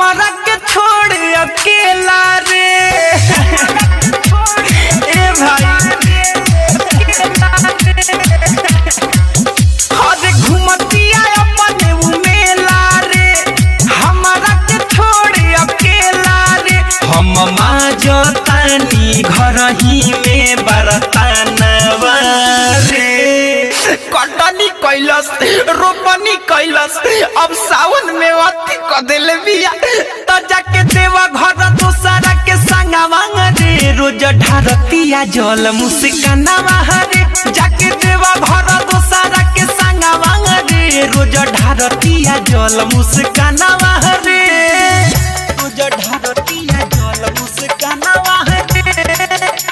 हमारा के छोड़ अकेला रे ए भाई अरे घूमतिया अपने उमेला रे हमारा के छोड़ अकेला रे हम माजतानी घर ही में बरतानवा रे कटनी कैलस रोपनी कैलस अब सावन में अति क देले बिया त जाके देवा घर दोसरा के संगवा रे रोज ढारतिया जल मुस्कानवा रे जाके देवा घर दोसरा के संगवा रे रोज ढारतिया जल मुस्कानवा रे रोज ढारतिया जल मुस्कानवा रे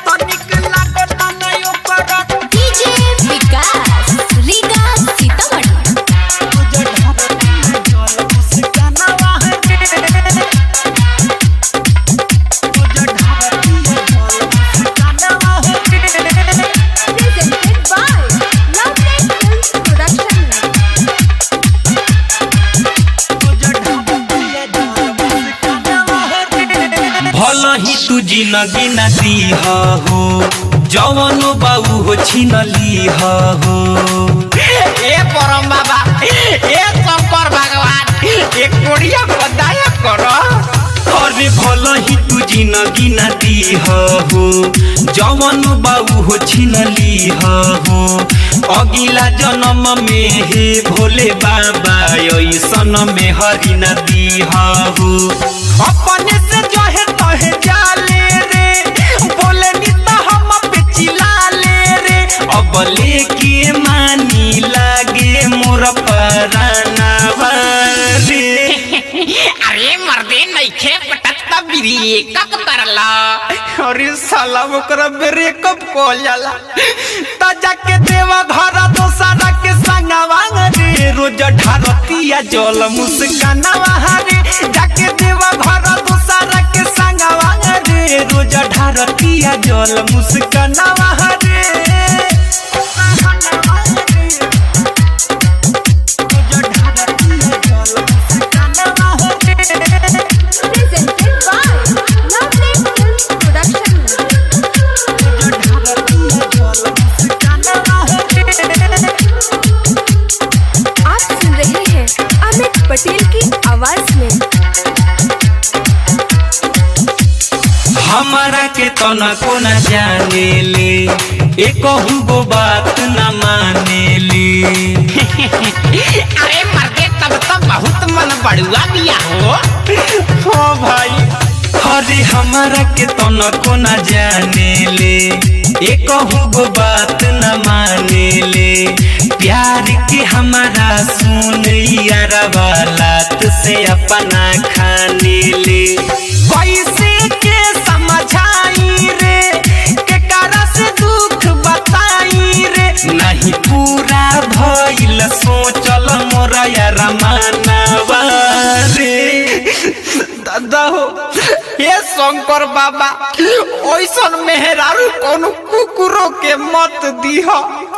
तनिक लागत नहीं ओकर डीजे विकास रीगा सीतामढ़ी ही तू जिंदगी न दी हो जवानो बाबू हो छीन ली हो ए परम बाबा ए शंकर भगवान एक कोड़िया बदाया करो अरे भला ही तू जिंदगी न दी हो जवानो बाबू हो छीन ली हो अगिला जन्म में हे भोले बाबा ऐसन में हरि न दी हो अपने से जो है तहे जाले रे बोले नी तो हम पे चिल्ला ले रे अब लेके मानी लागे मोर परानवा रे अरे मर्दे नइखे पटत ब्रेकअप करला अरे साला ओकरा ब्रेकअप कोल जाला त जाके देवा घर दोसरा के संगवा रे रोज ढारतिया जल मुस्कानवा रे जाके देवा घर दोसरा के संगवा रे रोज ढारतिया जल मुस्कानवा रे पटेल की आवाज में हमारा के तना को न जाने ले एक गो बात न माने ले अरे मर्दे तब तो बहुत मन बड़ुआ बिया हो भाई अरे हमारा के तना को न जाने ले एक गो बात न माने ले प्यार के हमारा सुन यारा वालात से अपना खाने ले कैसे के समझाई रे के कारा से दुख बताई रे नहीं पूरा भइल सोचल मोरा यारा मानवा रे दादा हो ये शंकर बाबा ओइसन मेहरारू कोनो कुकुरो के मत दीह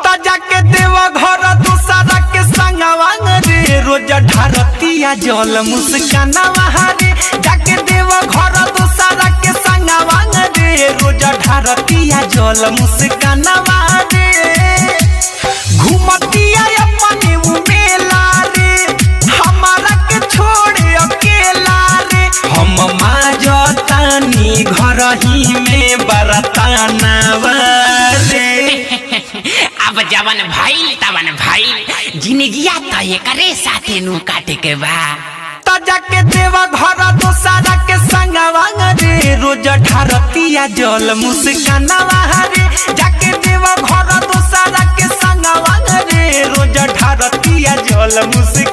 त जाके देवा घर दोसरा के संगवा रे रोज ढारतिया जल मुस्कानवा रे जाके देवा घर दोसरा के संगवा रे रोज ढारतिया जल मुस्कानवा रे घूमतिया अपने उमेला रे हमारा के छोड़ अकेला रे हम माजतानी घर ही में बरतानवा रे अब जवन भाई तवन भाई जिंदगिया तो एकरे साथे नु काटे के बा त जाके देवा घर दोसरा के संगवा रे रोज ढारतिया जल मुस्कानवा रे जाके देवा घर दोसरा के संगवा रे रोज ढारतिया जल मुस्कानवा